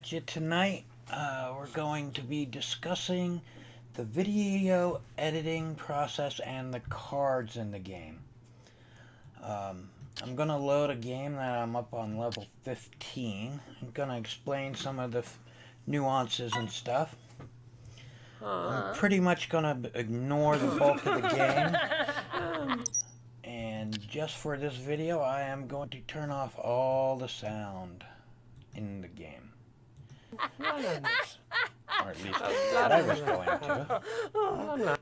Tonight we're going to be discussing the video editing process and the cards in the game. I'm going to load a game that I'm up on level 15. I'm going to explain some of the nuances and stuff. I'm pretty much going to ignore the bulk of the game. And just for this video, I am going to turn off all the sound in the game. Or at least I was going to.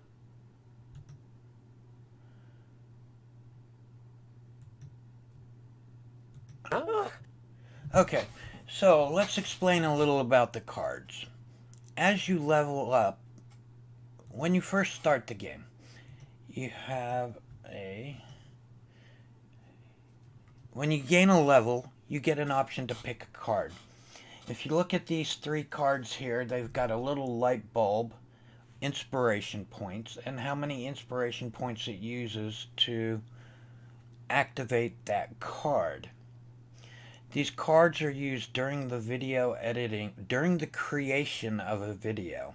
Okay, so let's explain a little about the cards. As you level up, when you first start the game, you have when you gain a level, you get an option to pick a card. If you look at these three cards here, they've got a little light bulb, inspiration points, and how many inspiration points it uses to activate that card. These cards are used during the video editing, during the creation of a video.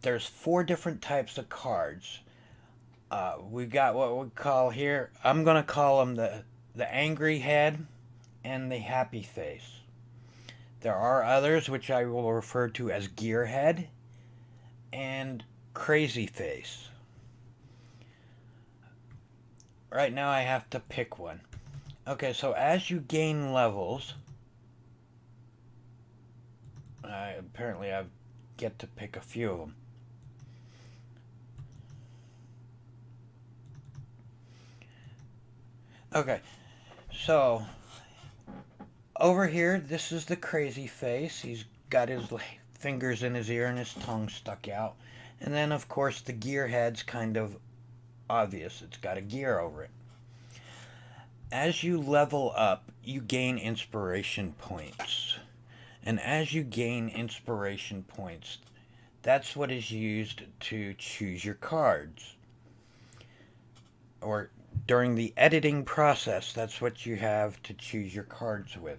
There's 4 different types of cards. We've got what we call here, I'm going to call them the angry head and the happy face. There are others which I will refer to as gearhead and crazy face. Right now I have to pick one. Okay, so as you gain levels, apparently I get to pick a few of them. Okay, so over here, this is the crazy face. He's got his fingers in his ear and his tongue stuck out. And then, of course, the gearhead's kind of obvious. It's got a gear over it. As you level up, you gain inspiration points. And as you gain inspiration points, that's what is used to choose your cards. Or during the editing process, that's what you have to choose your cards with.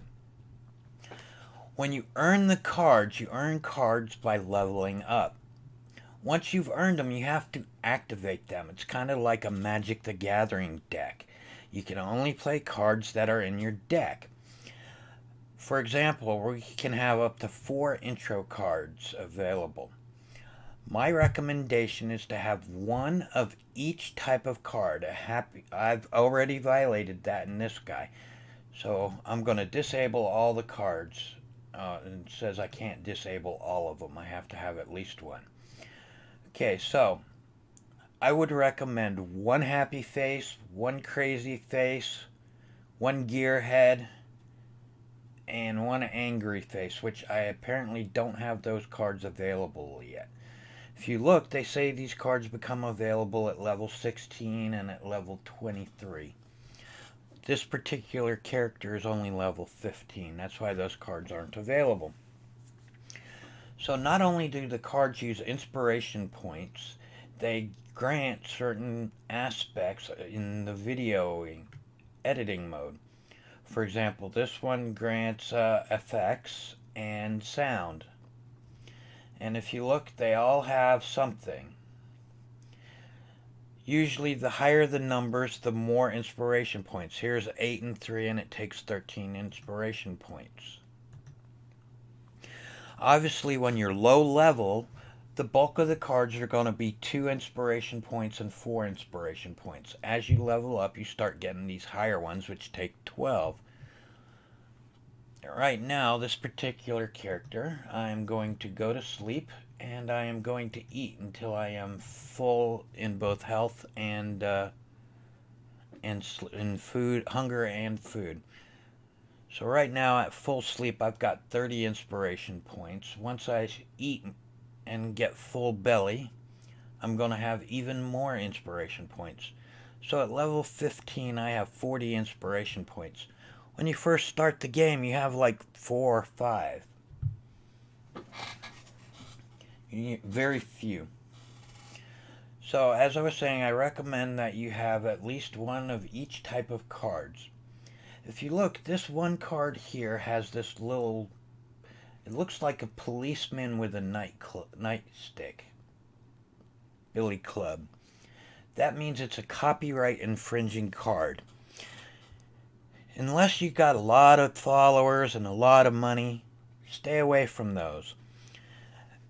When you earn the cards, you earn cards by leveling up. Once you've earned them, you have to activate them. It's kind of like a Magic the Gathering deck. You can only play cards that are in your deck. For example, we can have up to 4 intro cards available. My recommendation is to have one of each type of card. I've already violated that in this guy. So I'm going to disable all the cards. And it says I can't disable all of them. I have to have at least one. Okay, so I would recommend one happy face, one crazy face, one gearhead, and one angry face, which I apparently don't have those cards available yet. If you look, they say these cards become available at level 16 and at level 23. This particular character is only level 15. That's why those cards aren't available. So not only do the cards use inspiration points, they grant certain aspects in the video editing mode. For example, this one grants effects and sound. And if you look, they all have something. Usually the higher the numbers, the more inspiration points. Here's 8 and 3 and it takes 13 inspiration points. Obviously when you're low level, the bulk of the cards are going to be 2 inspiration points and 4 inspiration points. As you level up, you start getting these higher ones which take 12. Right now, this particular character, I am going to go to sleep and I am going to eat until I am full in both health and in food, hunger and food. So right now at full sleep, I've got 30 inspiration points. Once I eat and get full belly, I'm going to have even more inspiration points. So at level 15, I have 40 inspiration points. When you first start the game, you have like 4 or 5. Very few. So as I was saying, I recommend that you have at least one of each type of cards. If you look, this one card here has this little, it looks like a policeman with a nightstick, billy club. That means it's a copyright infringing card. Unless you got a lot of followers and a lot of money, stay away from those.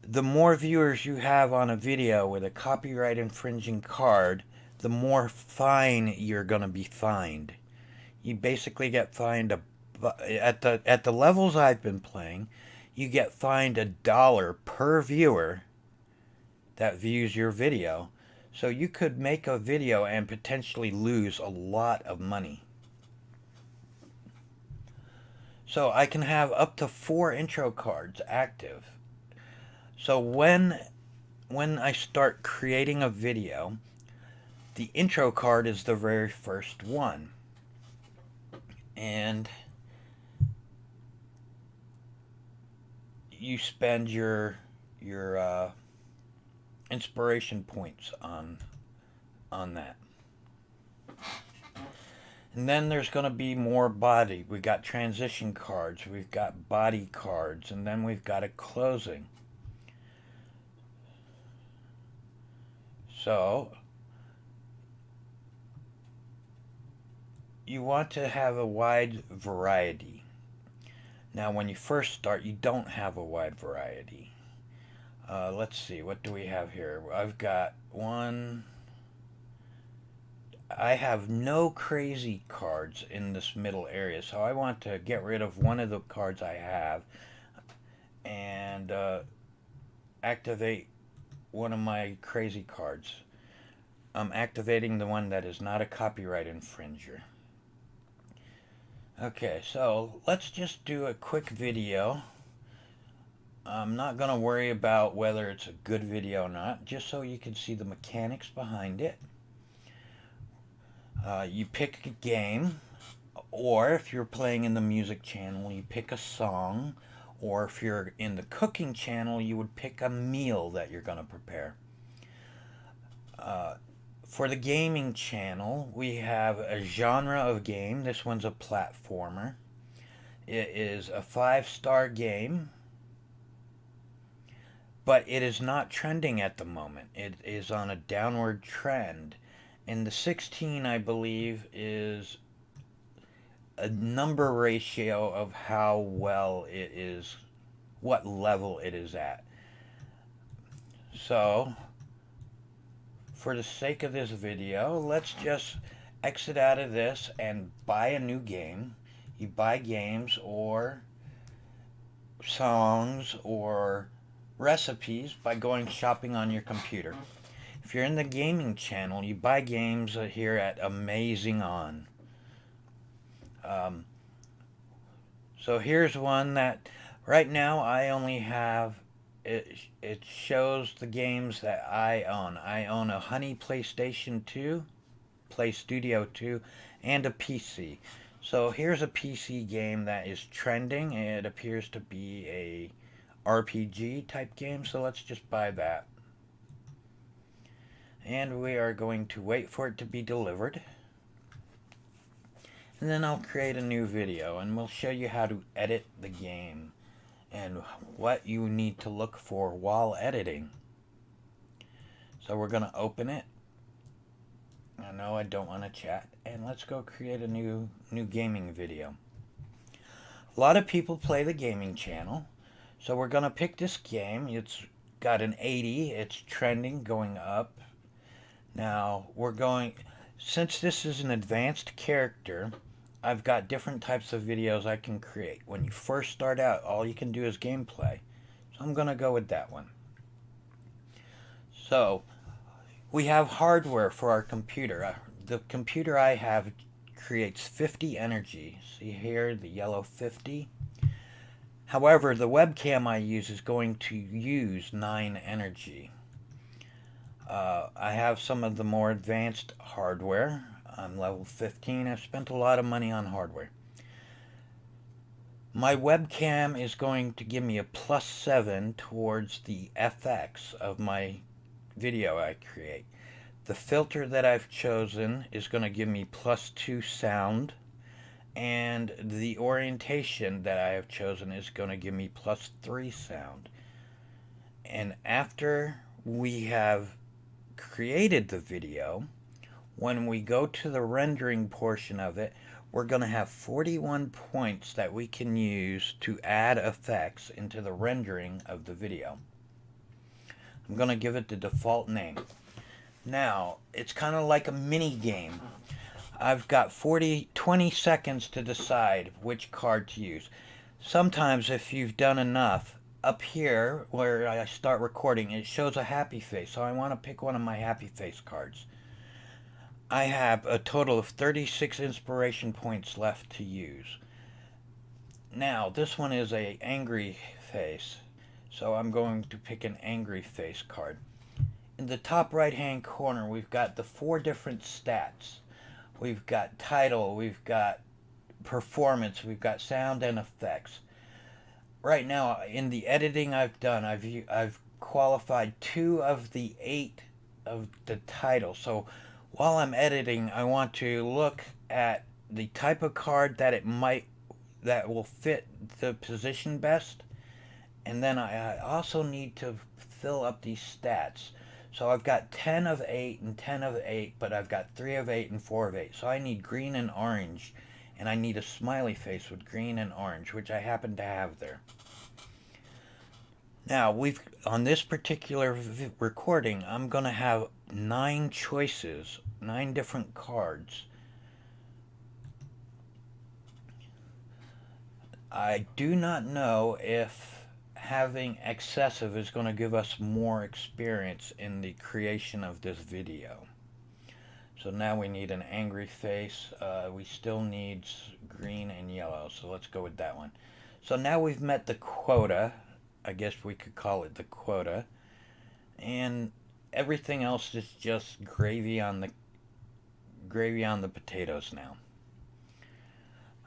The more viewers you have on a video with a copyright infringing card, the more fine you're going to be fined. You basically get fined at the levels I've been playing, you get fined $1 per viewer that views your video. So you could make a video and potentially lose a lot of money. So I can have up to 4 intro cards active. So when I start creating a video, the intro card is the very first one. And you spend your inspiration points on that. And then there's going to be more body. We got transition cards, we've got body cards, and then we've got a closing. So you want to have a wide variety. Now when you first start, you don't have a wide variety. Let's see, what do we have here? I've got one. I have no crazy cards in this middle area, so I want to get rid of one of the cards I have and activate one of my crazy cards. I'm activating the one that is not a copyright infringer. Okay, so let's just do a quick video. I'm not going to worry about whether it's a good video or not, just so you can see the mechanics behind it. You pick a game, or if you're playing in the music channel, you pick a song, or if you're in the cooking channel, you would pick a meal that you're going to prepare. For the gaming channel, we have a genre of game. This one's a platformer. It is a 5-star game, but it is not trending at the moment. It is on a downward trend. And the 16, I believe, is a number ratio of how well it is, what level it is at. So for the sake of this video, let's just exit out of this and buy a new game. You buy games or songs or recipes by going shopping on your computer. If you're in the gaming channel, you buy games here at Amazing On. So here's one that right now I only have. It shows the games that I own. I own a Honey PlayStation 2, Play Studio 2, and a PC. So here's a PC game that is trending. It appears to be a RPG type game, so let's just buy that. And we are going to wait for it to be delivered. And then I'll create a new video and we'll show you how to edit the game and what you need to look for while editing. So we're going to open it. I know I don't want to chat. And let's go create a new gaming video. A lot of people play the gaming channel. So we're going to pick this game. It's got an 80. It's trending, going up. Now we're going, since this is an advanced character, I've got different types of videos I can create. When you first start out, all you can do is gameplay. So I'm going to go with that one. So we have hardware for our computer. The computer I have creates 50 energy. See here, the yellow 50. However, the webcam I use is going to use 9 energy. I have some of the more advanced hardware. I'm level 15. I've spent a lot of money on hardware. My webcam is going to give me a +7 towards the FX of my video I create. The filter that I've chosen is going to give me +2 sound, and the orientation that I have chosen is going to give me +3 sound. And after we have created the video, when we go to the rendering portion of it, we're going to have 41 points that we can use to add effects into the rendering of the video. I'm going to give it the default name. Now, it's kind of like a mini game. I've got 20 seconds to decide which card to use. Sometimes if you've done enough, up here where I start recording, it shows a happy face, so I want to pick one of my happy face cards. I have a total of 36 inspiration points left to use. Now, this one is a angry face, so I'm going to pick an angry face card. In the top right hand corner, we've got the 4 different stats. We've got title, we've got performance, we've got sound and effects. Right now, in the editing I've done, I've qualified 2 of the 8 of the title. So while I'm editing, I want to look at the type of card that will fit the position best, and then I also need to fill up these stats. So I've got 10 of 8 and 10 of 8, but I've got 3 of 8 and 4 of 8. So I need green and orange, and I need a smiley face with green and orange, which I happen to have there. Now, on this particular recording, I'm going to have 9 choices, 9 different cards. I do not know if having excessive is going to give us more experience in the creation of this video. So now we need an angry face. We still need green and yellow, so let's go with that one. So now we've met the quota. I guess we could call it the quota. And everything else is just gravy on the potatoes now.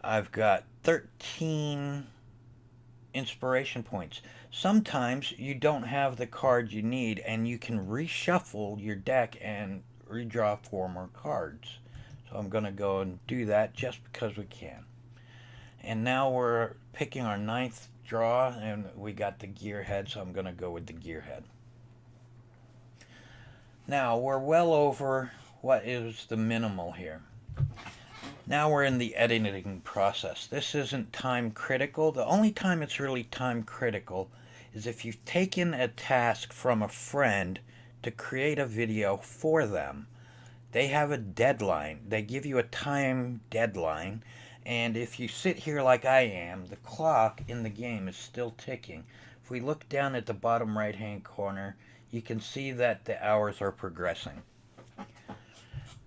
I've got 13 inspiration points. Sometimes you don't have the card you need, and you can reshuffle your deck and redraw 4 more cards. So I'm going to go and do that just because we can. And now we're picking our 9th draw, and we got the gearhead, so I'm going to go with the gearhead. Now we're well over what is the minimal here. Now we're in the editing process. This isn't time critical. The only time it's really time critical is if you've taken a task from a friend to create a video for them. They have a deadline. They give you a time deadline, and if you sit here like I am, the clock in the game is still ticking. If we look down at the bottom right hand corner, you can see that the hours are progressing.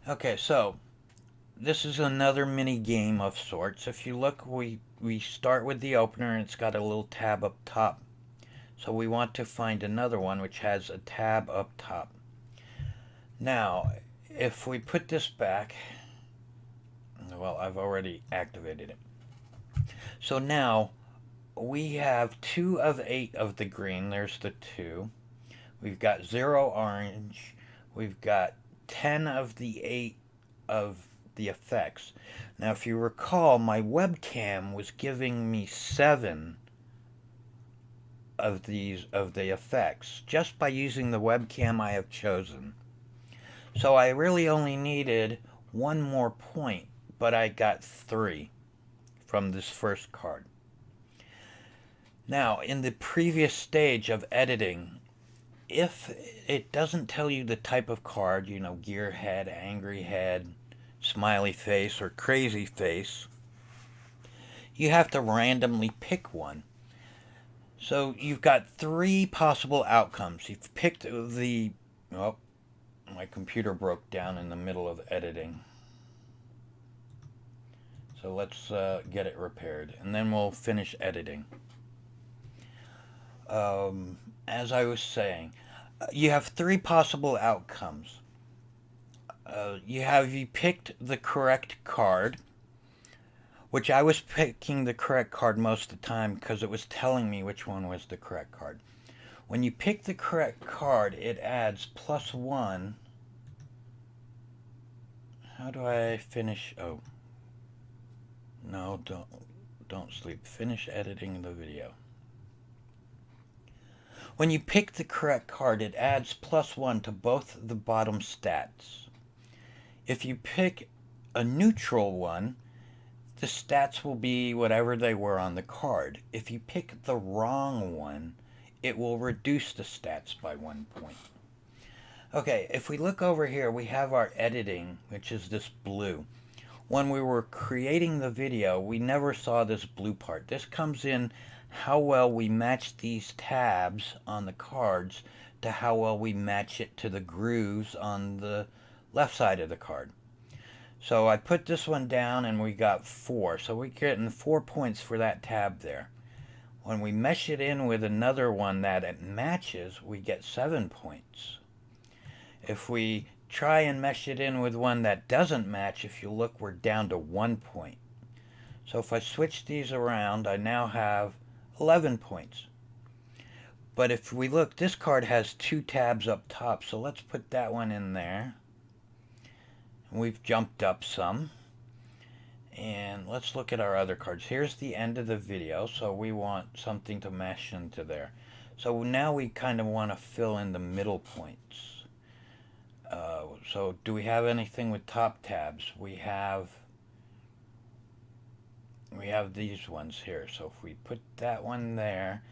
Okay, so this is another mini game of sorts. If you look, we start with the opener, and it's got a little tab up top. So we want to find another one which has a tab up top. Now, if we put this back, well, I've already activated it. So now we have 2 of 8 of the green. There's the 2. We've got 0 orange. We've got 10 of the 8 of the effects. Now, if you recall, my webcam was giving me 7 of the effects just by using the webcam I have chosen. So I really only needed 1 more point, but I got 3 from this first card. Now, in the previous stage of editing, if it doesn't tell you the type of card, you know, gearhead, angry head, smiley face, or crazy face, you have to randomly pick one. So you've got 3 possible outcomes. You've picked the... Oh, my computer broke down in the middle of editing. So let's get it repaired, and then we'll finish editing. As I was saying, you have 3 possible outcomes. You picked the correct card, which I was picking the correct card most of the time because it was telling me which one was the correct card. When you pick the correct card, it adds +1. How do I finish? Oh. No, don't sleep. Finish editing the video. When you pick the correct card, it adds +1 to both the bottom stats. If you pick a neutral one, the stats will be whatever they were on the card. If you pick the wrong one, it will reduce the stats by 1 point. Okay, if we look over here, we have our editing, which is this blue. When we were creating the video, we never saw this blue part. This comes in how well we match these tabs on the cards to how well we match it to the grooves on the left side of the card. So I put this one down and we got 4. So we're getting 4 points for that tab there. When we mesh it in with another one that it matches, we get 7 points. If we try and mesh it in with one that doesn't match, if you look, we're down to 1 point. So if I switch these around, I now have 11 points. But if we look, this card has 2 tabs up top, so let's put that one in there. We've jumped up some. And let's look at our other cards. Here's the end of the video, so we want something to mesh into there. So now we kind of want to fill in the middle points. So do we have anything with top tabs? We have these ones here. So if we put that one there,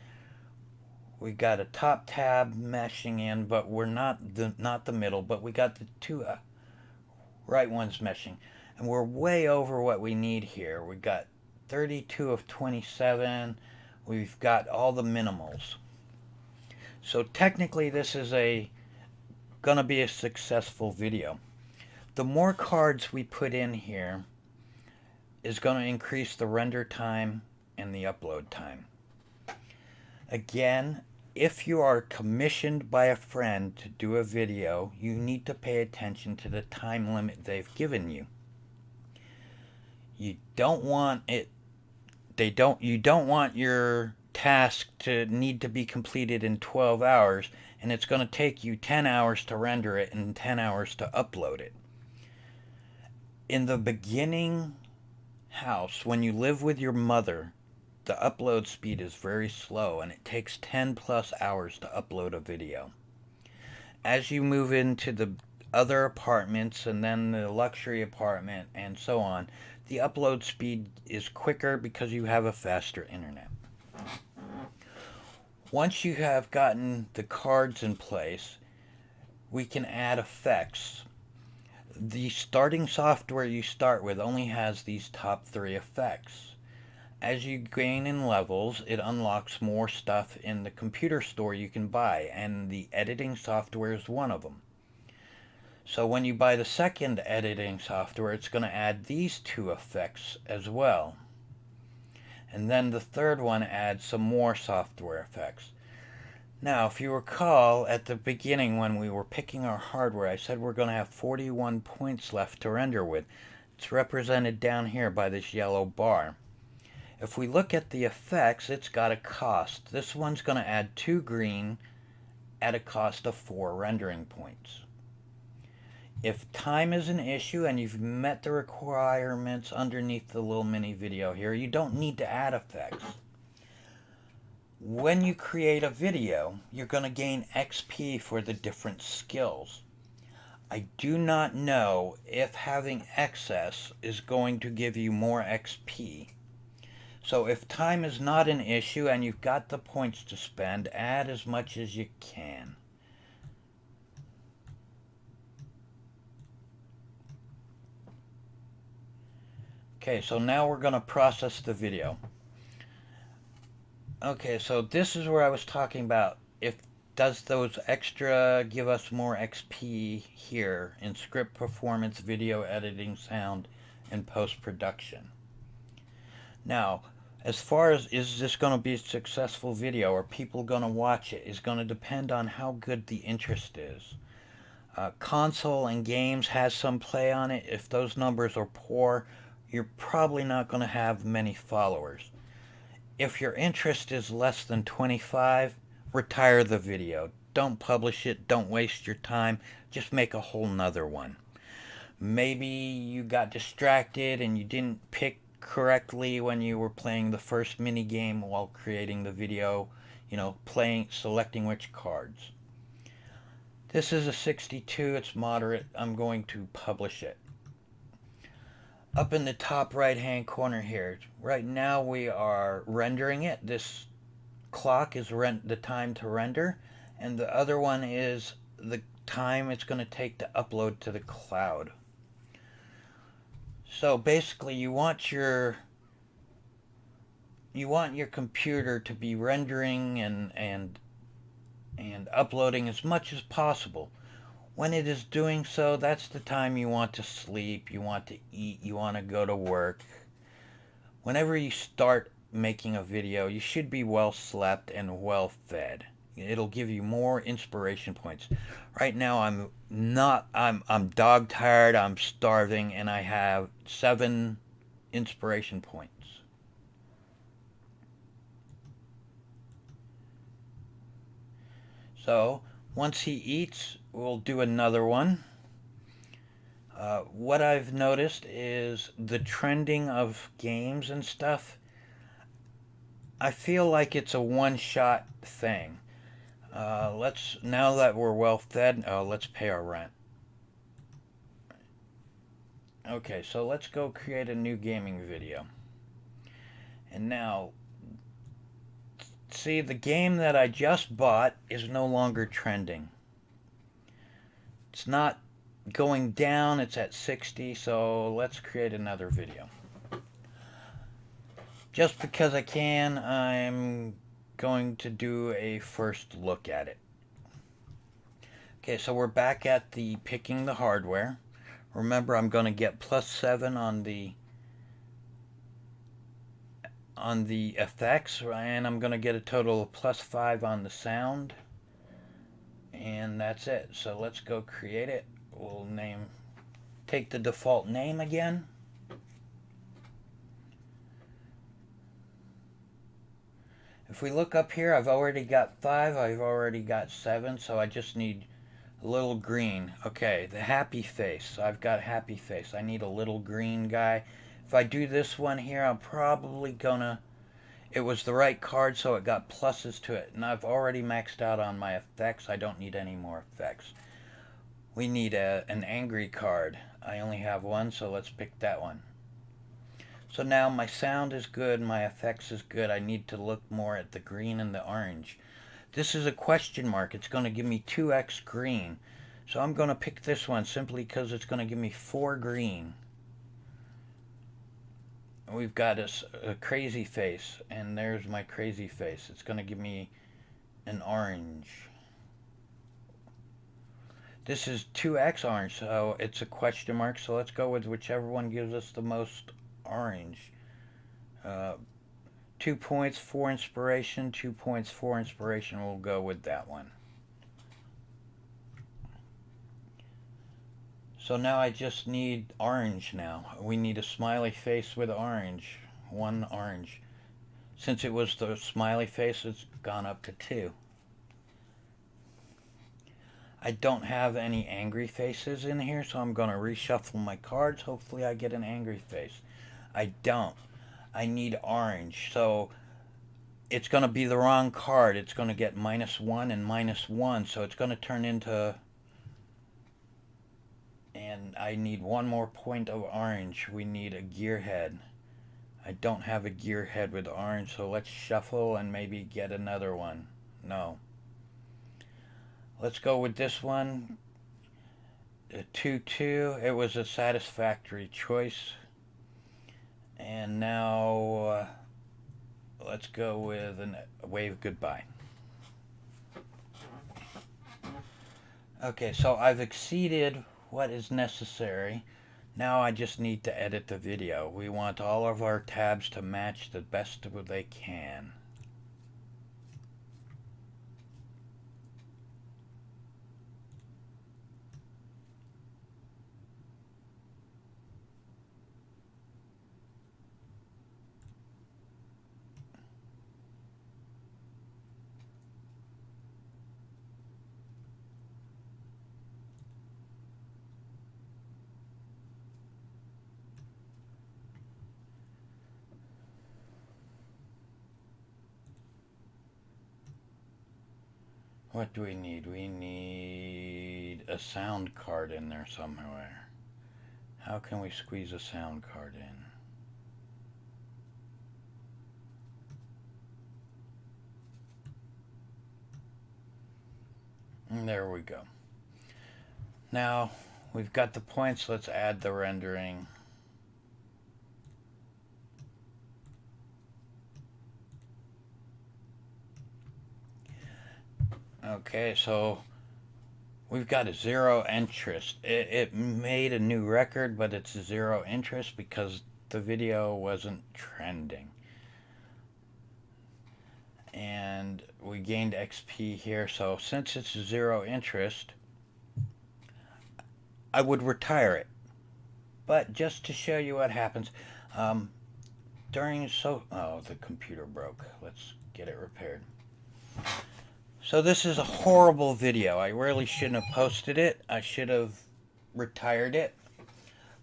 we got a top tab meshing in, but we're not the middle, but we got the 2 right ones meshing. And we're way over what we need here. We got 32 of 27. We've got all the minimals. So technically this is gonna be a successful video. The more cards we put in here is gonna increase the render time and the upload time. Again, if you are commissioned by a friend to do a video, you need to pay attention to the time limit they've given you. You don't want you don't want your task to need to be completed in 12 hours, and it's going to take you 10 hours to render it and 10 hours to upload it. In the beginning house, when you live with your mother, the upload speed is very slow, and it takes 10+ hours to upload a video. As you move into the other apartments and then the luxury apartment and so on, the upload speed is quicker because you have a faster internet. Once you have gotten the cards in place, we can add effects. The starting software you start with only has these top 3 effects. As you gain in levels, it unlocks more stuff in the computer store you can buy, and the editing software is one of them. So when you buy the second editing software, it's going to add these 2 effects as well. And then the third one adds some more software effects. Now, if you recall, at the beginning when we were picking our hardware, I said we're going to have 41 points left to render with. It's represented down here by this yellow bar. If we look at the effects, it's got a cost. This one's going to add 2 green at a cost of 4 rendering points. If time is an issue and you've met the requirements underneath the little mini video here, you don't need to add effects. When you create a video, you're going to gain XP for the different skills. I do not know if having excess is going to give you more XP. So if time is not an issue and you've got the points to spend, add as much as you can. Okay, so now we're going to process the video. Okay, so this is where I was talking about does those extra give us more XP here in script performance, video editing, sound, and post-production. Now, as far as is this going to be a successful video, are people going to watch it, is going to depend on how good the interest is. Console and games has some play on it. If those numbers are poor, you're probably not going to have many followers. If your interest is less than 25, retire the video. Don't publish it. Don't waste your time. Just make a whole nother one. Maybe you got distracted and you didn't pick correctly when you were playing the first mini game while creating the video, selecting which cards. This is a 62, it's moderate. I'm going to publish it. Up in the top right hand corner here, right now we are rendering it. This clock is the time to render, and the other one is the time it's going to take to upload to the cloud. So basically you want your computer to be rendering and uploading as much as possible. When it is doing so, that's the time you want to sleep, you want to eat, you want to go to work. Whenever you start making a video, you should be well slept and well fed. It'll give you more inspiration points. Right now I'm dog tired, I'm starving, and I have 7 inspiration points. So once he eats, we'll do another one. What I've noticed is the trending of games and stuff. I feel like it's a one-shot thing. Now that we're well fed, let's pay our rent. Okay, so let's go create a new gaming video. And now, see, the game that I just bought is no longer trending. It's not going down, it's at 60, so let's create another video. Just because I can, I'm going to do a first look at it. Okay, so we're back at the picking the hardware. Remember, I'm going to get +7 on the effects, and I'm going to get a total of +5 on the sound. And that's it. So let's go create it. We'll take the default name again. If we look up here, I've already got 5, I've already got 7, so I just need a little green. Okay, the happy face. I've got happy face. I need a little green guy. If I do this one here, I'm probably gonna... It was the right card, so it got pluses to it. And I've already maxed out on my effects. I don't need any more effects. We need an angry card. I only have one, so let's pick that one. So now my sound is good, my effects is good. I need to look more at the green and the orange. This is a question mark. It's going to give me 2x green. So I'm going to pick this one simply because it's going to give me 4 green. We've got a crazy face, and there's my crazy face. It's going to give me an orange. This is 2x orange, so it's a question mark. So let's go with whichever one gives us the most orange. 2 points, 4 inspiration, 2 points, 4 inspiration. We'll go with that one. So now I just need orange now. We need a smiley face with orange. 1 orange. Since it was the smiley face, it's gone up to 2. I don't have any angry faces in here, so I'm going to reshuffle my cards. Hopefully I get an angry face. I don't. I need orange. So it's going to be the wrong card. It's going to get -1 and -1. So it's going to turn into... And I need 1 more point of orange. We need a gearhead. I don't have a gearhead with orange, so let's shuffle and maybe get another one. No. Let's go with this one. A 2-2. It was a satisfactory choice. And now let's go with a wave goodbye. Okay, so I've exceeded what is necessary. Now I just need to edit the video. We want all of our tabs to match the best of what they can. What do we need? We need a sound card in there somewhere. How can we squeeze a sound card in? And there we go. Now we've got the points. Let's add the rendering. Okay, so we've got a 0 interest. It made a new record, but it's 0 interest because the video wasn't trending. And we gained XP here, so since it's 0 interest, I would retire it. But just to show you what happens, oh, the computer broke. Let's get it repaired. So this is a horrible video. I really shouldn't have posted it. I should have retired it.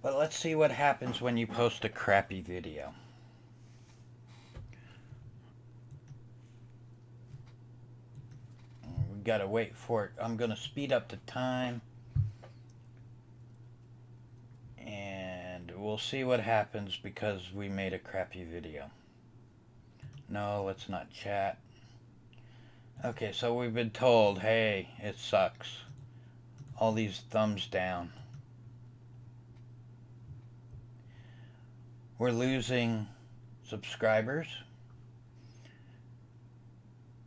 But let's see what happens when you post a crappy video. We gotta wait for it. I'm gonna speed up the time. And we'll see what happens because we made a crappy video. No, let's not chat. Okay, so we've been told, hey, it sucks. All these thumbs down. We're losing subscribers.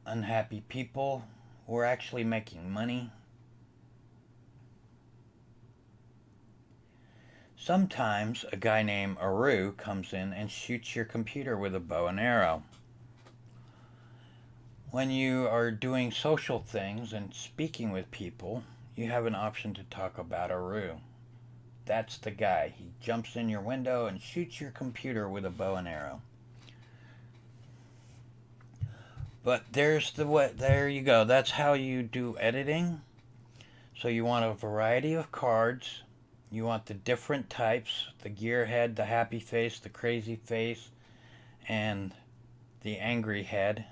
Unhappy people. We're actually making money. Sometimes a guy named Aru comes in and shoots your computer with a bow and arrow. When you are doing social things and speaking with people, you have an option to talk about Aru. That's the guy. He jumps in your window and shoots your computer with a bow and arrow. But there's the way. There you go. That's how you do editing. So you want a variety of cards. You want the different types, the gearhead, the happy face, the crazy face, and the angry head.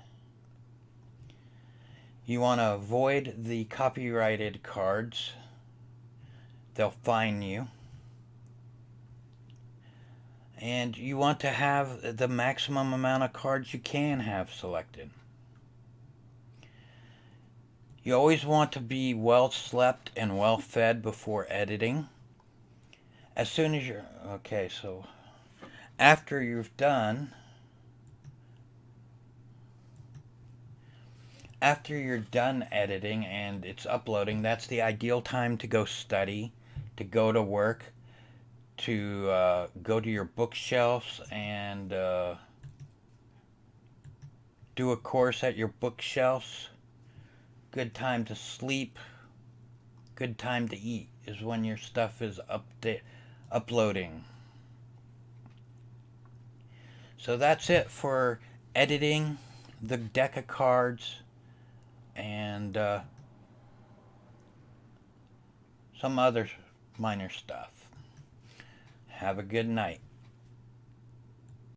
You want to avoid the copyrighted cards. They'll fine you. And you want to have the maximum amount of cards you can have selected. You always want to be well slept and well fed before editing. As soon as you're... Okay, so after you're done editing and it's uploading, that's the ideal time to go study, to go to work, to go to your bookshelves and do a course at your bookshelves. Good time to sleep, good time to eat is when your stuff is uploading. So that's it for editing the deck of cards and some other minor stuff. Have a good night.